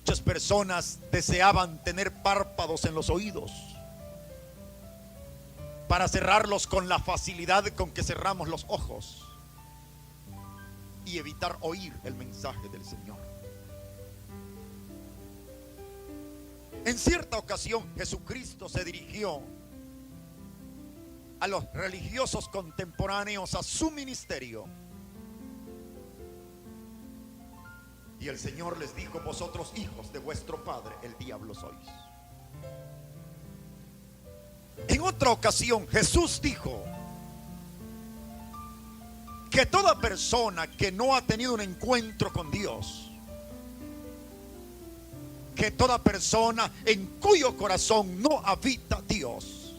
Muchas personas deseaban tener párpados en los oídos para cerrarlos con la facilidad con que cerramos los ojos y evitar oír el mensaje del Señor. En cierta ocasión Jesucristo se dirigió a los religiosos contemporáneos a su ministerio. Y el Señor les dijo: vosotros hijos de vuestro padre el diablo sois. En otra ocasión Jesús dijo que toda persona que no ha tenido un encuentro con Dios, que toda persona en cuyo corazón no habita Dios,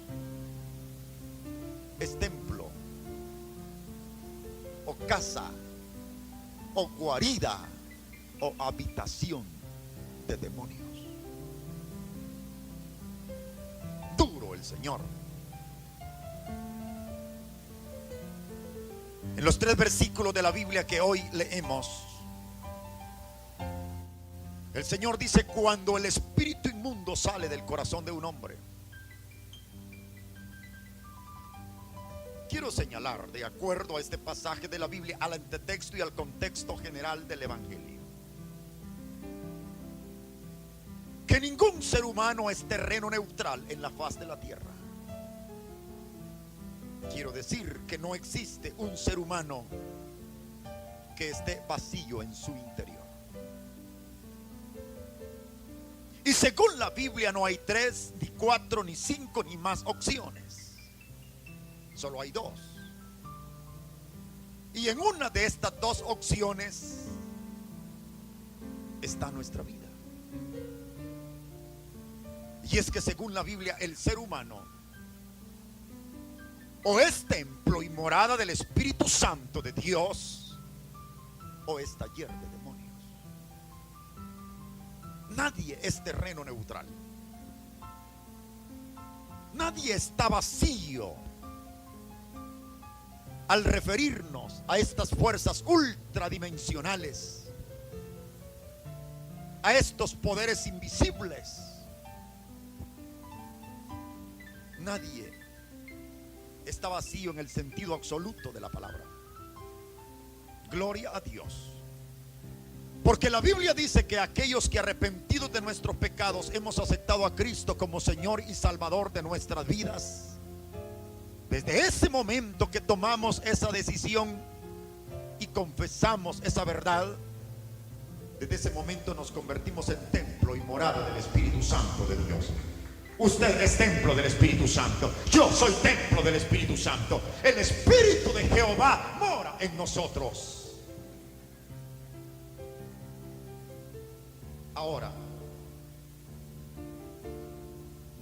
es templo o casa o guarida o habitación de demonios. Duro el Señor. En los 3 versículos de la Biblia que hoy leemos, el Señor dice: cuando el espíritu inmundo sale del corazón de un hombre. Quiero señalar, de acuerdo a este pasaje de la Biblia, al antitexto y al contexto general del Evangelio, que ningún ser humano es terreno neutral en la faz de la tierra. Quiero decir que no existe un ser humano que esté vacío en su interior. Y según la Biblia no hay 3, ni 4, ni 5, ni más opciones. Solo hay 2. Y en una de estas 2 opciones está nuestra vida. Y es que según la Biblia el ser humano o es templo y morada del Espíritu Santo de Dios, o es taller de demonios. Nadie es terreno neutral. Nadie está vacío al referirnos a estas fuerzas ultradimensionales, a estos poderes invisibles. Nadie está vacío en el sentido absoluto de la palabra. Gloria a Dios. Porque la Biblia dice que aquellos que arrepentidos de nuestros pecados hemos aceptado a Cristo como Señor y Salvador de nuestras vidas, desde ese momento que tomamos esa decisión y confesamos esa verdad, desde ese momento nos convertimos en templo y morada del Espíritu Santo de Dios. Usted es templo del Espíritu Santo. Yo soy templo del Espíritu Santo. El Espíritu de Jehová mora en nosotros. Ahora,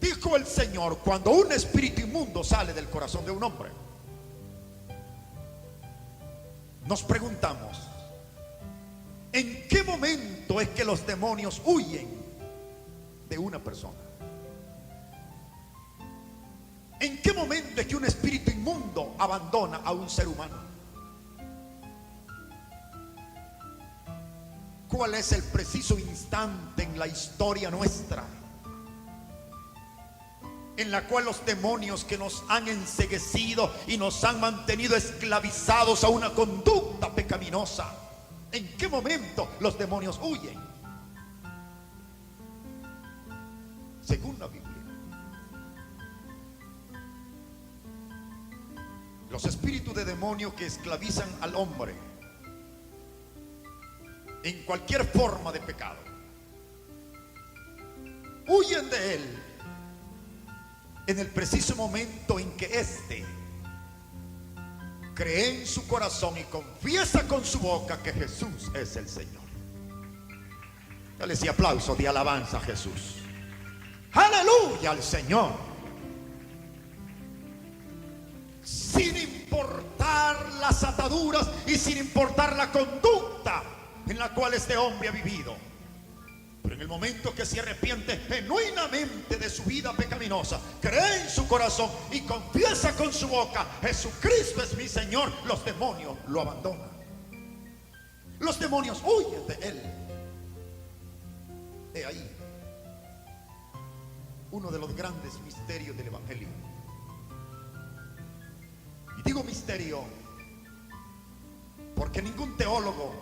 dijo el Señor, cuando un espíritu inmundo sale del corazón de un hombre, nos preguntamos: ¿en qué momento es que los demonios huyen de una persona? ¿En qué momento es que un espíritu inmundo abandona a un ser humano? ¿Cuál es el preciso instante en la historia nuestra en la cual los demonios que nos han enceguecido y nos han mantenido esclavizados a una conducta pecaminosa, en qué momento los demonios huyen? Según la Biblia, los espíritus de demonio que esclavizan al hombre en cualquier forma de pecado, huyen de él en el preciso momento en que éste cree en su corazón y confiesa con su boca que Jesús es el Señor. Dale ese aplauso de alabanza a Jesús. Aleluya al Señor. Sin importar las ataduras y sin importar la conducta en la cual este hombre ha vivido, pero en el momento que se arrepiente genuinamente de su vida pecaminosa, cree en su corazón y confiesa con su boca: Jesucristo es mi Señor, los demonios lo abandonan. Los demonios huyen de él. He ahí uno de los grandes misterios del Evangelio. Y digo misterio porque ningún teólogo,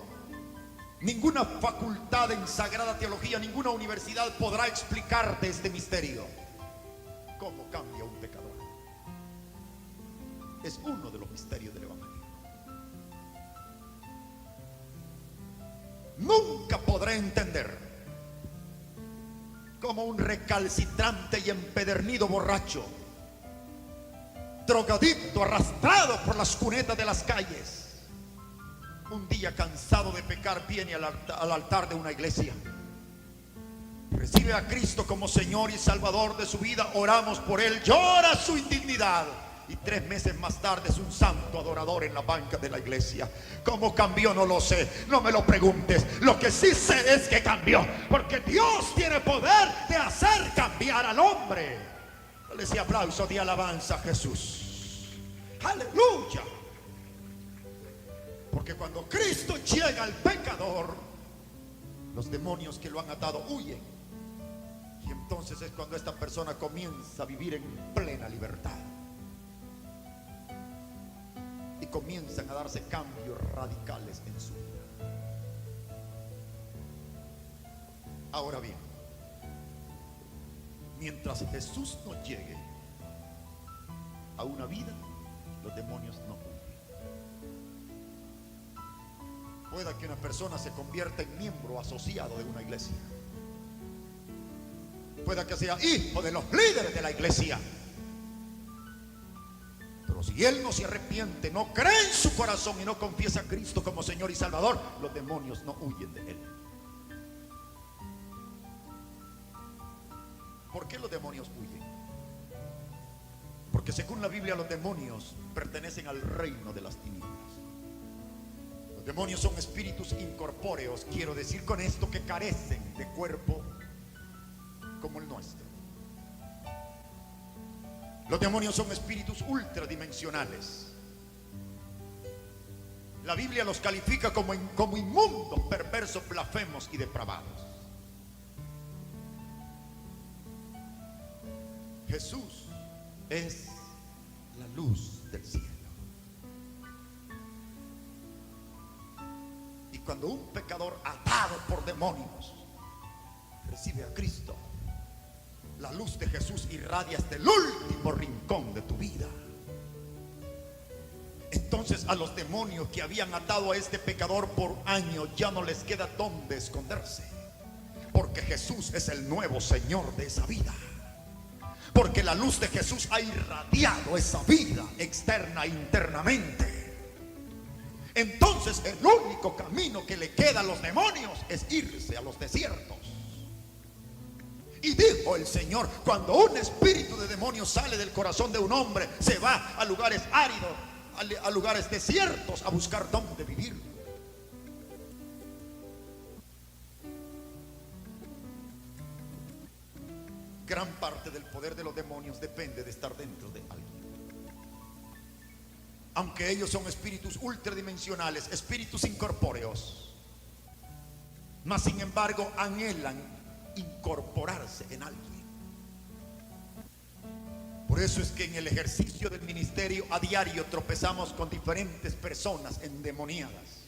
ninguna facultad en sagrada teología, ninguna universidad podrá explicarte este misterio. ¿Cómo cambia un pecador? Es uno de los misterios del Evangelio. Nunca podré entender cómo un recalcitrante y empedernido borracho, drogadicto, arrastrado por las cunetas de las calles, un día cansado de pecar viene al altar de una iglesia, recibe a Cristo como Señor y Salvador de su vida, oramos por él, llora su indignidad, y 3 meses más tarde es un santo adorador en la banca de la iglesia. ¿Cómo cambió? No lo sé, no me lo preguntes. Lo que sí sé es que cambió, porque Dios tiene poder de hacer cambiar al hombre. Dale ese aplauso de alabanza a Jesús. Aleluya. Porque cuando Cristo llega al pecador, los demonios que lo han atado huyen. Y entonces es cuando esta persona comienza a vivir en plena libertad. Y comienzan a darse cambios radicales en su vida. Ahora bien, mientras Jesús no llegue a una vida, los demonios no huyen. Pueda que una persona se convierta en miembro asociado de una iglesia, pueda que sea hijo de los líderes de la iglesia, pero si él no se arrepiente, no cree en su corazón y no confiesa a Cristo como Señor y Salvador, los demonios no huyen de él. ¿Por qué los demonios huyen? Porque según la Biblia, los demonios pertenecen al reino de las tinieblas. Los demonios son espíritus incorpóreos. Quiero decir con esto que carecen de cuerpo como el nuestro. Los demonios son espíritus ultradimensionales. La Biblia los califica como inmundos, perversos, blasfemos y depravados. Jesús es la luz del cielo. Y cuando un pecador atado por demonios recibe a Cristo, la luz de Jesús irradia hasta el último rincón de tu vida. Entonces a los demonios que habían atado a este pecador por años ya no les queda dónde esconderse, porque Jesús es el nuevo Señor de esa vida, porque la luz de Jesús ha irradiado esa vida externa e internamente. Entonces el único camino que le queda a los demonios es irse a los desiertos. Y dijo el Señor, cuando un espíritu de demonio sale del corazón de un hombre, se va a lugares áridos, a lugares desiertos, a buscar dónde vivir. Gran parte del poder de los demonios depende de estar dentro de alguien. Aunque ellos son espíritus ultradimensionales, espíritus incorpóreos, mas sin embargo anhelan incorporarse en alguien. Por eso es que en el ejercicio del ministerio a diario tropezamos con diferentes personas endemoniadas,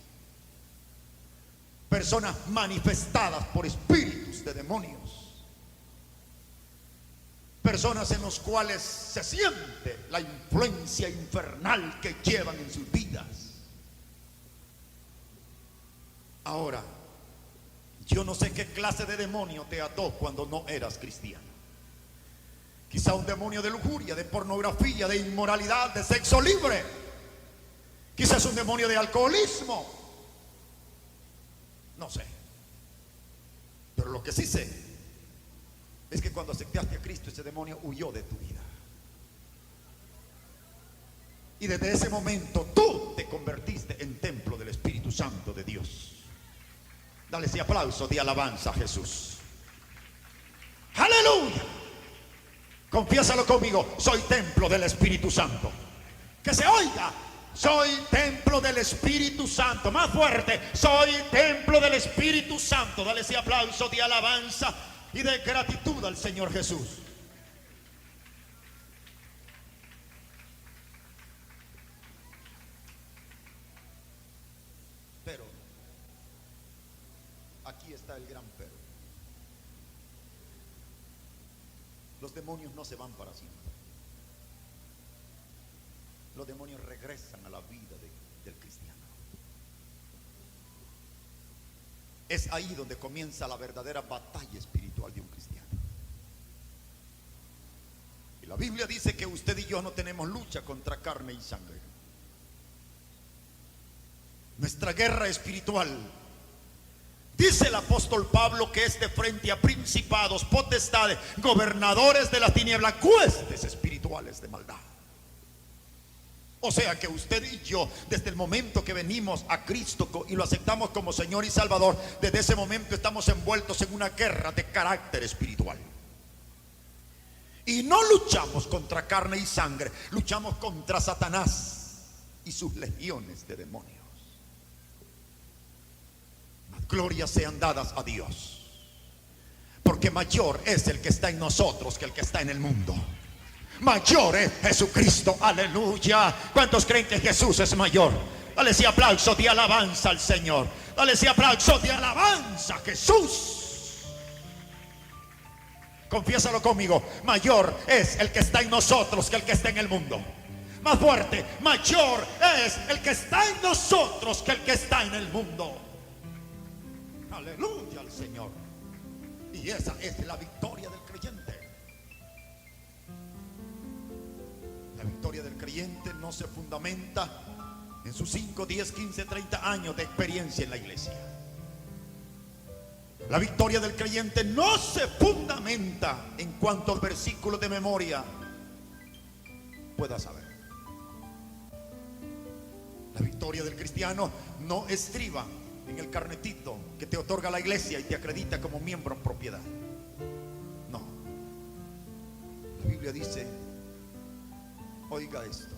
personas manifestadas por espíritus de demonios, personas en los cuales se siente la influencia infernal que llevan en sus vidas. Ahora, yo no sé qué clase de demonio te ató cuando no eras cristiano. Quizá un demonio de lujuria, de pornografía, de inmoralidad, de sexo libre. Quizás un demonio de alcoholismo. No sé. Pero lo que sí sé es que cuando aceptaste a Cristo, ese demonio huyó de tu vida. Y desde ese momento tú te convertiste en templo del Espíritu Santo de Dios. Dale ese aplauso de alabanza a Jesús. ¡Aleluya! Confiésalo conmigo, soy templo del Espíritu Santo. Que se oiga, Soy templo del Espíritu Santo. Más fuerte. Soy templo del Espíritu Santo. Dale ese aplauso de alabanza y de gratitud al Señor Jesús. Pero aquí está el gran pero. Los demonios no se van para siempre. Los demonios regresan a la vida del cristiano. Es ahí donde comienza la verdadera batalla espiritual de un cristiano. Y la Biblia dice que usted y yo no tenemos lucha contra carne y sangre. Nuestra guerra espiritual, dice el apóstol Pablo, que es de frente a principados, potestades, gobernadores de la tiniebla, huestes espirituales de maldad. O sea que usted y yo, desde el momento que venimos a Cristo y lo aceptamos como Señor y Salvador, desde ese momento estamos envueltos en una guerra de carácter espiritual. Y no luchamos contra carne y sangre, luchamos contra Satanás y sus legiones de demonios. Las glorias sean dadas a Dios, porque mayor es el que está en nosotros que el que está en el mundo. Mayor es Jesucristo, aleluya. ¿Cuántos creen que Jesús es mayor? Dale ese aplauso de alabanza al Señor. Dale ese aplauso de alabanza a Jesús. Confiésalo conmigo. Mayor es el que está en nosotros que el que está en el mundo. Más fuerte. Mayor es el que está en nosotros que el que está en el mundo. Aleluya al Señor. Y esa es la victoria del creyente. La victoria del creyente no se fundamenta en sus 5, 10, 15, 30 años de experiencia en la iglesia. La victoria del creyente no se fundamenta en cuantos versículos de memoria pueda saber. La victoria del cristiano no estriba en el carnetito que te otorga la iglesia y te acredita como miembro en propiedad. No. La Biblia dice, oiga esto,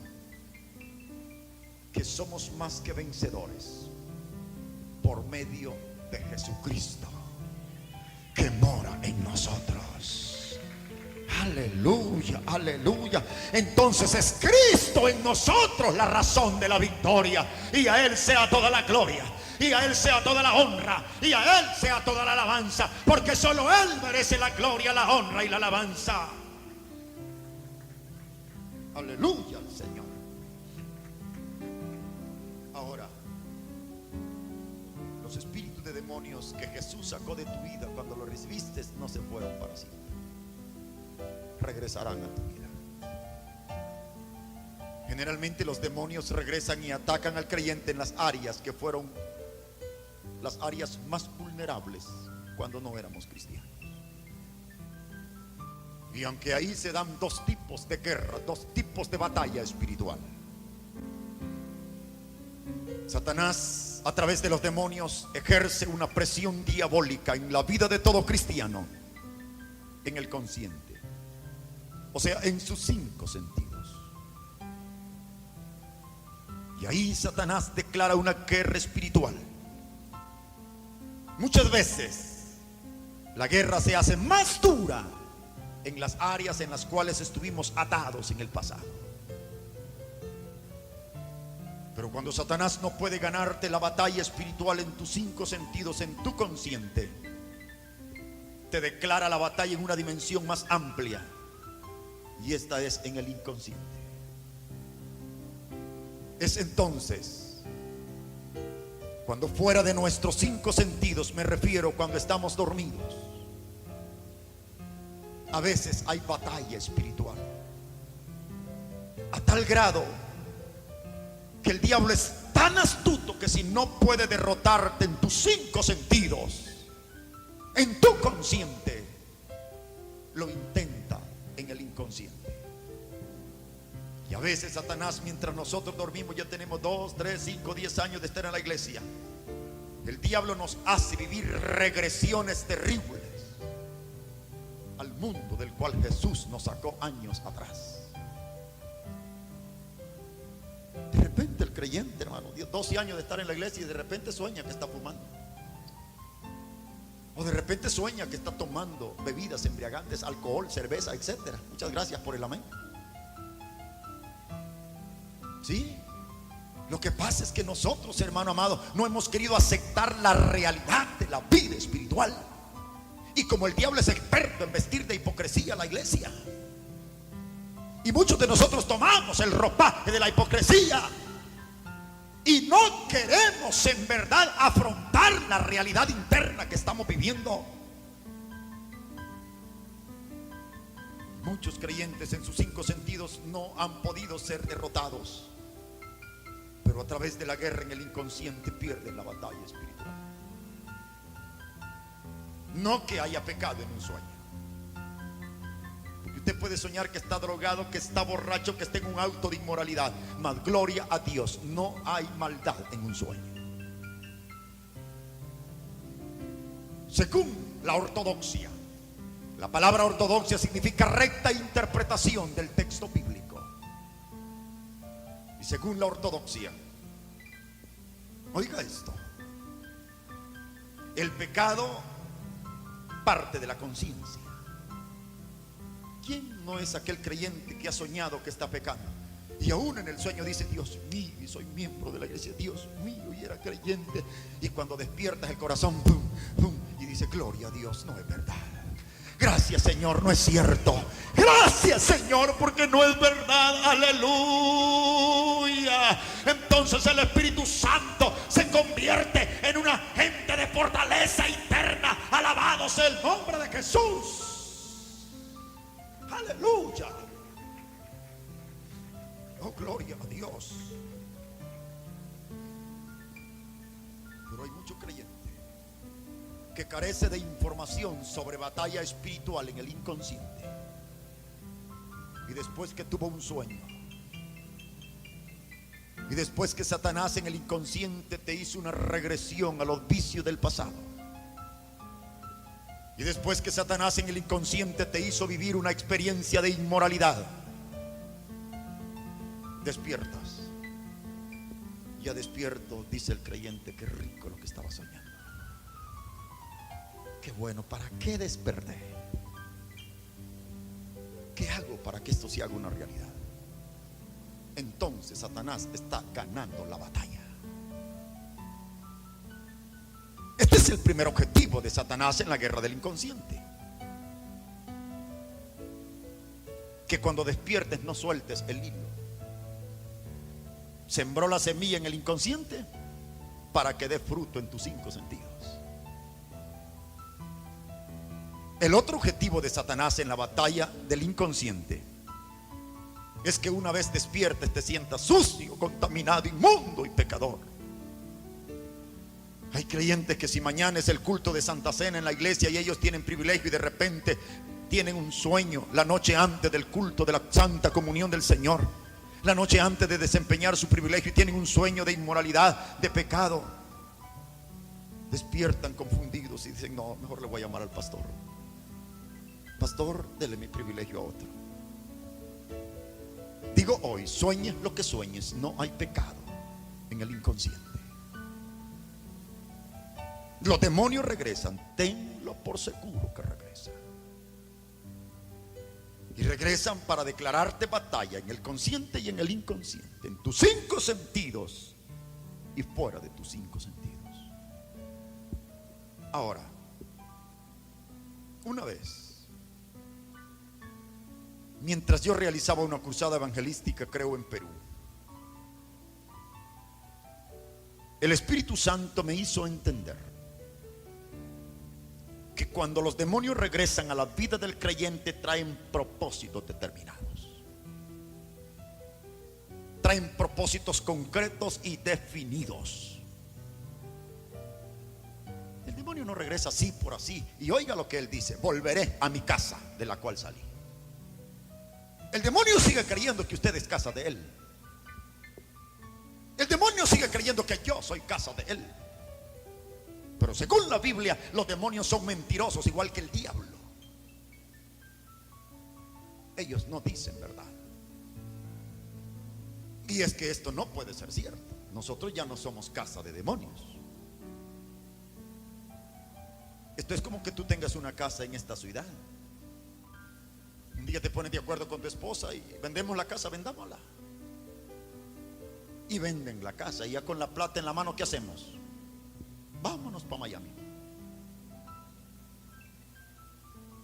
que somos más que vencedores por medio de Jesucristo que mora en nosotros. Aleluya, aleluya. Entonces es Cristo en nosotros la razón de la victoria, y a Él sea toda la gloria, y a Él sea toda la honra, y a Él sea toda la alabanza, porque solo Él merece la gloria, la honra y la alabanza. Aleluya al Señor. Ahora, los espíritus de demonios que Jesús sacó de tu vida cuando lo recibiste no se fueron para siempre. Regresarán a tu vida. Generalmente los demonios regresan y atacan al creyente en las áreas que fueron las áreas más vulnerables cuando no éramos cristianos. Y aunque ahí se dan dos tipos de guerra, dos tipos de batalla espiritual. Satanás, a través de los demonios, ejerce una presión diabólica en la vida de todo cristiano, en el consciente, o sea, en sus 5 sentidos. Y ahí Satanás declara una guerra espiritual. Muchas veces la guerra se hace más dura en las áreas en las cuales estuvimos atados en el pasado. Pero cuando Satanás no puede ganarte la batalla espiritual en tus 5 sentidos, en tu consciente, te declara la batalla en una dimensión más amplia, y esta es en el inconsciente. Es entonces cuando fuera de nuestros 5 sentidos, me refiero cuando estamos dormidos, a veces hay batalla espiritual, a tal grado que el diablo es tan astuto que si no puede derrotarte en tus 5 sentidos, en tu consciente, lo intenta en el inconsciente. Y a veces Satanás, mientras nosotros dormimos, ya tenemos 2, 3, 5, 10 años de estar en la iglesia, el diablo nos hace vivir regresiones terribles al mundo del cual Jesús nos sacó años atrás. De repente el creyente, hermano, 12 años de estar en la iglesia y de repente sueña que está fumando. O de repente sueña que está tomando bebidas embriagantes, alcohol, cerveza, etcétera. Muchas gracias por el amén. Sí. Lo que pasa es que nosotros, hermano amado, no hemos querido aceptar la realidad de la vida espiritual. Y como el diablo es experto en vestir de hipocresía a la iglesia, y muchos de nosotros tomamos el ropaje de la hipocresía y no queremos en verdad afrontar la realidad interna que estamos viviendo. Muchos creyentes en sus 5 sentidos no han podido ser derrotados, pero a través de la guerra en el inconsciente pierden la batalla espiritual. No que haya pecado en un sueño, porque usted puede soñar que está drogado, que está borracho, que está en un auto de inmoralidad, mas gloria a Dios, no hay maldad en un sueño. Según la ortodoxia, la palabra ortodoxia significa recta interpretación del texto bíblico. Y según la ortodoxia, oiga esto, el pecado parte de la conciencia. ¿Quién no es aquel creyente que ha soñado que está pecando y aún en el sueño dice: Dios mío, y soy miembro de la iglesia, Dios mío, y era creyente? Y cuando despiertas el corazón, pum, pum, y dice: gloria a Dios, no es verdad. Gracias, Señor, no es cierto. Gracias, Señor, porque no es verdad. Aleluya. Entonces el Espíritu Santo se convierte en una gente de fortaleza interna. Alabado sea el nombre de Jesús. Aleluya. Oh, gloria a Dios. Pero hay mucho creyente que carece de información sobre batalla espiritual en el inconsciente, y después que tuvo un sueño, y después que Satanás en el inconsciente te hizo una regresión a los vicios del pasado, y después que Satanás en el inconsciente te hizo vivir una experiencia de inmoralidad, despiertas. Ya despierto, dice el creyente: qué rico lo que estaba soñando. Qué bueno, ¿para qué desperté? ¿Qué hago para que esto se haga una realidad? Entonces Satanás está ganando la batalla. Este es el primer objetivo de Satanás en la guerra del inconsciente: que cuando despiertes no sueltes el hilo. Sembró la semilla en el inconsciente para que dé fruto en tus 5 sentidos. El otro objetivo de Satanás en la batalla del inconsciente es que una vez despiertes te sientas sucio, contaminado, inmundo y pecador. Hay creyentes que si mañana es el culto de Santa Cena en la iglesia y ellos tienen privilegio y de repente tienen un sueño la noche antes del culto de la Santa Comunión del Señor, la noche antes de desempeñar su privilegio, y tienen un sueño de inmoralidad, de pecado, despiertan confundidos y dicen: no, mejor le voy a llamar al pastor. Pastor, dele mi privilegio a otro. Digo hoy, sueñes lo que sueñes, no hay pecado en el inconsciente. Los demonios regresan, tenlo por seguro que regresan. Y regresan para declararte batalla en el consciente y en el inconsciente, en tus 5 sentidos y fuera de tus 5 sentidos. Ahora, una vez, mientras yo realizaba una cruzada evangelística, creo, en Perú, el Espíritu Santo me hizo entender que cuando los demonios regresan a la vida del creyente, traen propósitos determinados, traen propósitos concretos y definidos. El demonio no regresa así por así. Y oiga lo que él dice: volveré a mi casa de la cual salí. El demonio sigue creyendo que usted es casa de él. El demonio sigue creyendo que yo soy casa de él. Pero según la Biblia, los demonios son mentirosos, igual que el diablo. Ellos no dicen verdad. Y es que esto no puede ser cierto. Nosotros ya no somos casa de demonios. Esto es como que tú tengas una casa en esta ciudad. Un día te pones de acuerdo con tu esposa y vendemos la casa, vendámosla. Y venden la casa y ya con la plata en la mano, ¿qué hacemos? Vámonos para Miami.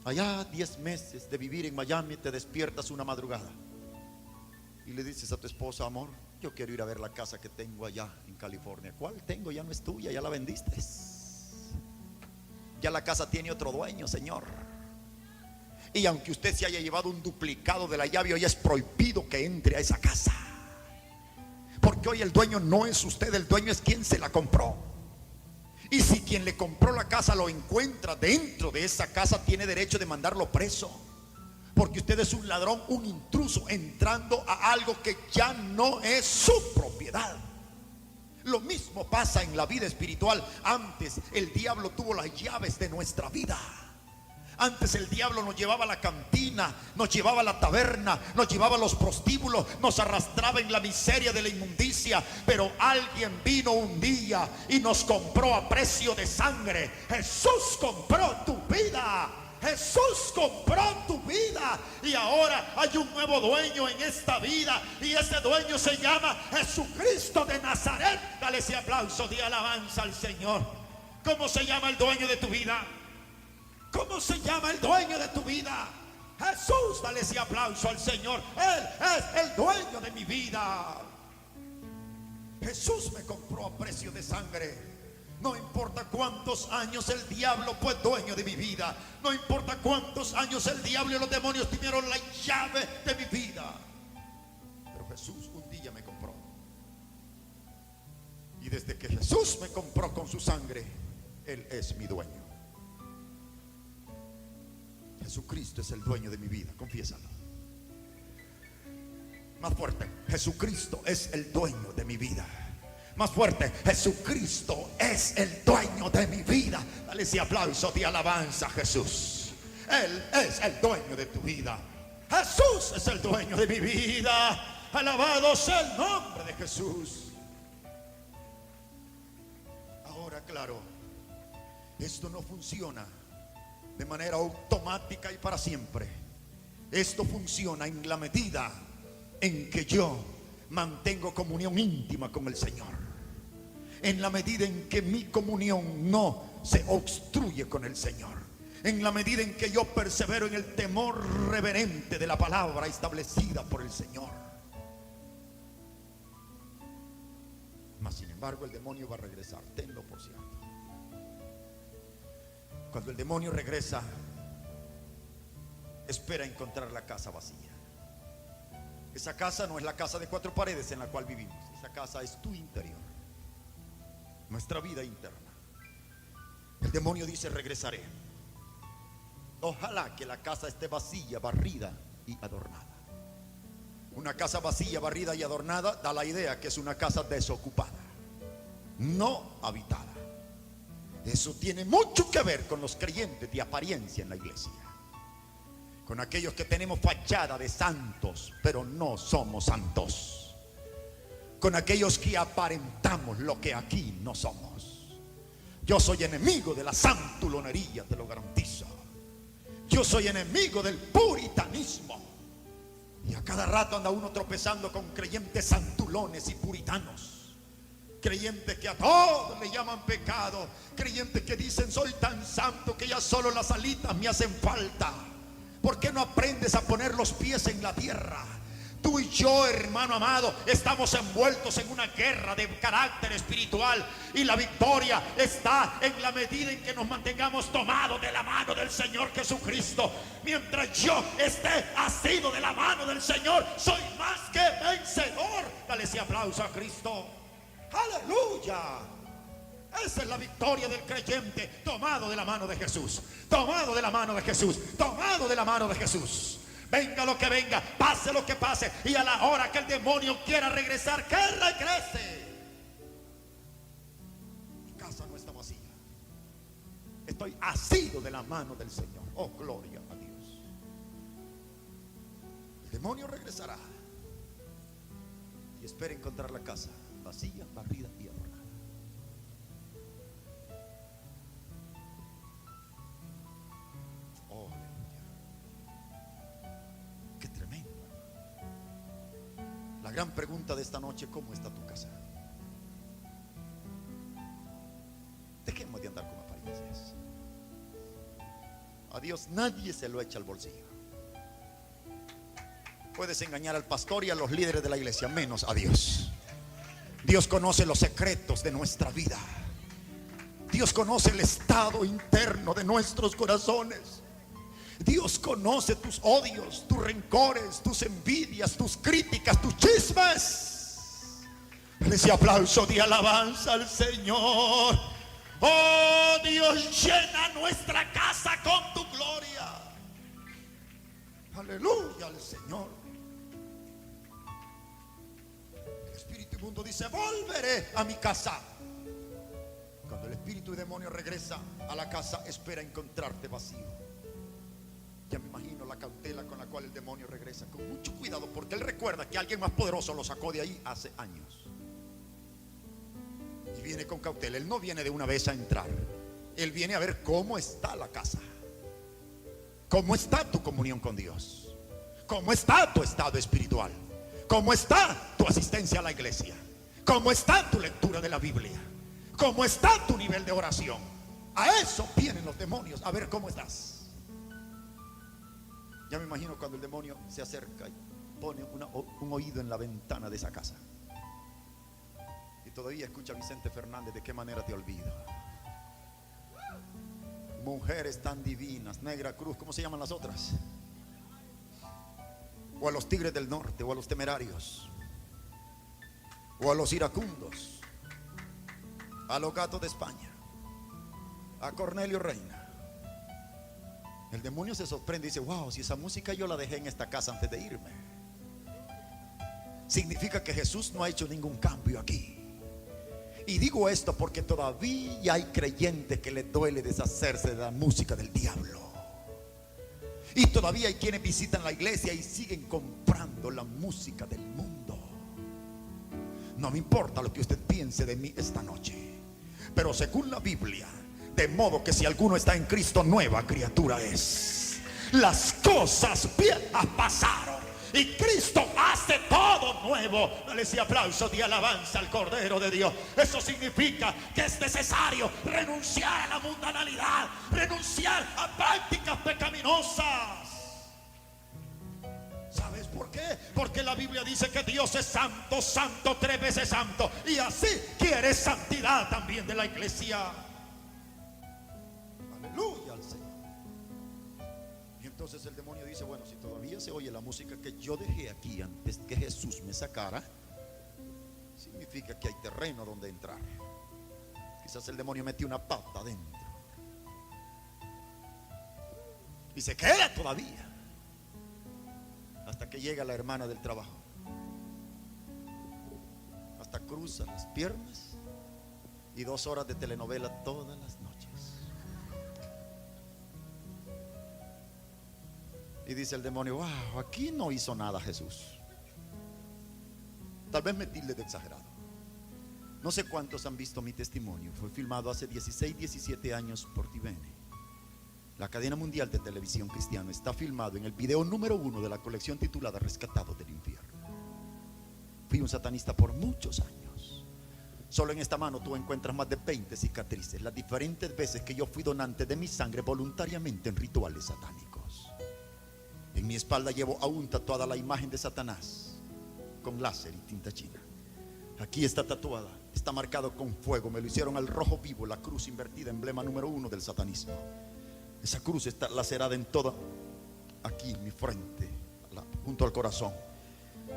Allá 10 meses de vivir en Miami, te despiertas una madrugada y le dices a tu esposa: amor, yo quiero ir a ver la casa que tengo allá en California. ¿Cuál tengo? Ya no es tuya, ya la vendiste. Ya la casa tiene otro dueño, señor. Y aunque usted se haya llevado un duplicado de la llave, hoy es prohibido que entre a esa casa, porque hoy el dueño no es usted, el dueño es quien se la compró. Y si quien le compró la casa lo encuentra dentro de esa casa, tiene derecho de mandarlo preso, porque usted es un ladrón, un intruso, entrando a algo que ya no es su propiedad. Lo mismo pasa en la vida espiritual. Antes el diablo tuvo las llaves de nuestra vida. Antes el diablo nos llevaba a la cantina, nos llevaba a la taberna, nos llevaba a los prostíbulos, nos arrastraba en la miseria de la inmundicia. Pero alguien vino un día y nos compró a precio de sangre. Jesús compró tu vida. Jesús compró tu vida y ahora hay un nuevo dueño en esta vida, y ese dueño se llama Jesucristo de Nazaret. Dale ese aplauso de alabanza al Señor. ¿Cómo se llama el dueño de tu vida? ¿Cómo se llama el dueño de tu vida? Jesús. Dale ese aplauso al Señor. Él es el dueño de mi vida. Jesús me compró a precio de sangre. No importa cuántos años el diablo fue dueño de mi vida. No importa cuántos años el diablo y los demonios tuvieron la llave de mi vida. Pero Jesús un día me compró. Y desde que Jesús me compró con su sangre, Él es mi dueño. Jesucristo es el dueño de mi vida. Confiésalo. Más fuerte: Jesucristo es el dueño de mi vida. Más fuerte: Jesucristo es el dueño de mi vida. Dale ese aplauso de alabanza a Jesús. Él es el dueño de tu vida. Jesús es el dueño de mi vida. Alabado sea el nombre de Jesús. Ahora, claro, esto no funciona de manera automática y para siempre. Esto funciona en la medida en que yo mantengo comunión íntima con el Señor. En la medida en que mi comunión no se obstruye con el Señor. En la medida en que yo persevero en el temor reverente de la palabra establecida por el Señor. Mas sin embargo el demonio va a regresar. Tenlo por cierto. Cuando el demonio regresa, espera encontrar la casa vacía. Esa casa no es la casa de 4 paredes en la cual vivimos. Esa casa es tu interior, nuestra vida interna. El demonio dice: regresaré. Ojalá que la casa esté vacía, barrida y adornada. Una casa vacía, barrida y adornada da la idea que es una casa desocupada, no habitada. Eso tiene mucho que ver con los creyentes de apariencia en la iglesia, con aquellos que tenemos fachada de santos, pero no somos santos, con aquellos que aparentamos lo que aquí no somos. Yo soy enemigo de la santulonería, te lo garantizo. Yo soy enemigo del puritanismo. Y a cada rato anda uno tropezando con creyentes santulones y puritanos. Creyentes que a todos le llaman pecado. Creyentes que dicen: soy tan santo que ya solo las alitas me hacen falta. ¿Por qué no aprendes a poner los pies en la tierra? Tú y yo, hermano amado, estamos envueltos en una guerra de carácter espiritual, y la victoria está en la medida en que nos mantengamos tomados de la mano del Señor Jesucristo. Mientras yo esté asido de la mano del Señor, soy más que vencedor. Dale ese aplauso a Cristo. Aleluya. Esa es la victoria del creyente, tomado de la mano de Jesús, tomado de la mano de Jesús, tomado de la mano de Jesús. Venga lo que venga, pase lo que pase, y a la hora que el demonio quiera regresar, que regrese. Mi casa no está vacía. Estoy asido de la mano del Señor. Oh, gloria a Dios. El demonio regresará y espera encontrar la casa vacía, barrida y adornada. Oh, aleluya. Qué tremendo. La gran pregunta de esta noche: ¿cómo está tu casa? Dejemos de andar con apariencias. A Dios nadie se lo echa al bolsillo. Puedes engañar al pastor y a los líderes de la iglesia, menos a Dios. Dios conoce los secretos de nuestra vida. Dios conoce el estado interno de nuestros corazones. Dios conoce tus odios, tus rencores, tus envidias, tus críticas, tus chismes. Ese aplauso de alabanza al Señor. Oh Dios, llena nuestra casa con tu gloria. Aleluya al Señor. El espíritu inmundo dice: volveré a mi casa. Cuando el espíritu y demonio regresa a la casa, espera encontrarte vacío. Ya me imagino la cautela con la cual el demonio regresa, con mucho cuidado, porque él recuerda que alguien más poderoso lo sacó de ahí hace años. Y viene con cautela. Él no viene de una vez a entrar. Él viene a ver cómo está la casa, cómo está tu comunión con Dios, cómo está tu estado espiritual, cómo está tu asistencia a la iglesia, cómo está tu lectura de la Biblia, cómo está tu nivel de oración. A eso vienen los demonios, a ver cómo estás. Ya me imagino cuando el demonio se acerca y pone un oído en la ventana de esa casa. Y todavía escucha a Vicente Fernández: ¿de qué manera te olvido? Mujeres tan divinas, Negra Cruz, ¿cómo se llaman las otras? O a los Tigres del Norte, o a los Temerarios, o a los Iracundos, a los Gatos de España, a Cornelio Reina. El demonio se sorprende y dice: wow, si esa música yo la dejé en esta casa antes de irme. Significa que Jesús no ha hecho ningún cambio aquí. Y digo esto porque todavía hay creyentes que les duele deshacerse de la música del diablo. Y todavía hay quienes visitan la iglesia y siguen comprando la música del mundo. No me importa lo que usted piense de mí esta noche, pero según la Biblia, de modo que si alguno está en Cristo, nueva criatura es. Las cosas viejas pasaron y Cristo hace todo nuevo. Dale ese aplauso de alabanza al Cordero de Dios. Eso significa que es necesario renunciar a la mundanalidad, renunciar a prácticas pecaminosas. ¿Sabes por qué? Porque la Biblia dice que Dios es santo, santo, 3 veces santo. Y así quiere santidad también de la iglesia. Aleluya al Señor. Y entonces el demonio dice: bueno, si todavía se oye la música que yo dejé aquí antes que Jesús me sacara, significa que hay terreno donde entrar. Quizás el demonio metió una pata adentro y se queda todavía hasta que llega la hermana del trabajo. Hasta cruza las piernas y 2 horas de telenovela todas las noches. Y dice el demonio: wow, aquí no hizo nada Jesús. Tal vez me tilde de exagerado. No sé cuántos han visto mi testimonio. Fue filmado hace 16, 17 años por TVN, la cadena mundial de televisión cristiana. Está filmado en el video número 1 de la colección titulada Rescatados del Infierno. Fui un satanista por muchos años. Solo en esta mano tú encuentras más de 20 cicatrices, las diferentes veces que yo fui donante de mi sangre voluntariamente en rituales satánicos. En mi espalda llevo aún tatuada la imagen de Satanás con láser y tinta china. Aquí está tatuada, está marcado con fuego. Me lo hicieron al rojo vivo, la cruz invertida, emblema número 1 del satanismo. Esa cruz está lacerada en toda, aquí en mi frente, junto al corazón.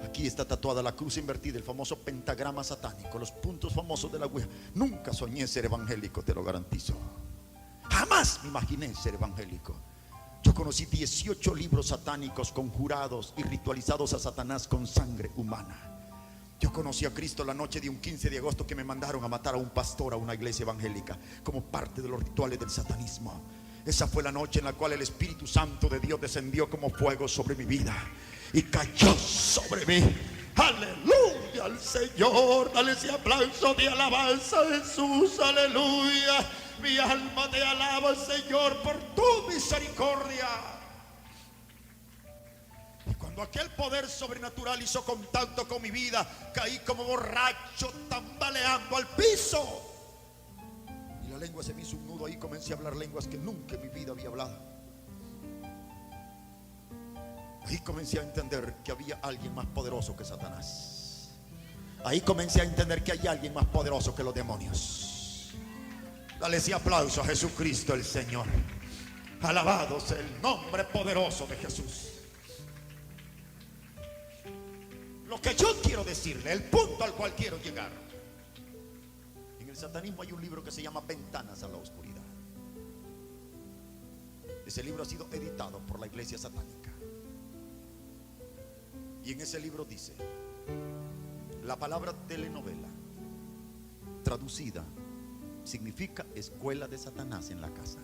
Aquí está tatuada la cruz invertida, el famoso pentagrama satánico, los puntos famosos de la ouija. Nunca soñé ser evangélico, te lo garantizo. Jamás me imaginé ser evangélico. Yo conocí 18 libros satánicos conjurados y ritualizados a Satanás con sangre humana. Yo conocí a Cristo la noche de un 15 de agosto que me mandaron a matar a un pastor a una iglesia evangélica como parte de los rituales del satanismo. Esa fue la noche en la cual el Espíritu Santo de Dios descendió como fuego sobre mi vida y cayó sobre mí. Aleluya al Señor. Dale ese aplauso de alabanza a Jesús. Aleluya. Mi alma te alaba, Señor, por tu misericordia. Y cuando aquel poder sobrenatural hizo contacto con mi vida, caí como borracho, tambaleando al piso. Y la lengua se me hizo un nudo ahí. Comencé a hablar lenguas que nunca en mi vida había hablado. Ahí comencé a entender que había alguien más poderoso que Satanás. Ahí comencé a entender que hay alguien más poderoso que los demonios. Dale ese aplauso a Jesucristo el Señor. Alabado sea el nombre poderoso de Jesús. Lo que yo quiero decirle, el punto al cual quiero llegar. En el satanismo hay un libro que se llama Ventanas a la Oscuridad. Ese libro ha sido editado por la iglesia satánica. Y en ese libro dice: la palabra telenovela traducida significa escuela de Satanás en la casa.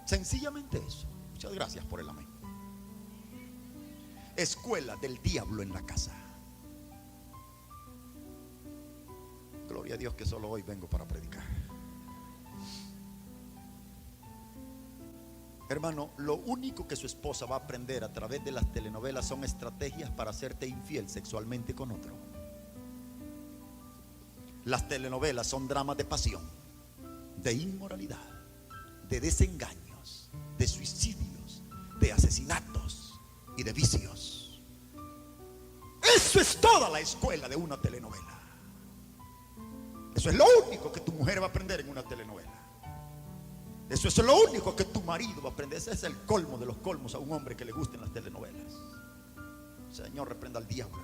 Sencillamente eso. Muchas gracias por el amén. Escuela del diablo en la casa. Gloria a Dios que solo hoy vengo para predicar. Hermano, lo único que su esposa va a aprender a través de las telenovelas son estrategias para hacerte infiel sexualmente con otro. Las telenovelas son dramas de pasión, de inmoralidad, de desengaños, de suicidios, de asesinatos y de vicios. Eso es toda la escuela de una telenovela. Eso es lo único que tu mujer va a aprender en una telenovela. Eso es lo único que tu marido va a aprender. Ese es el colmo de los colmos a un hombre que le gusten las telenovelas. Señor, reprenda al diablo.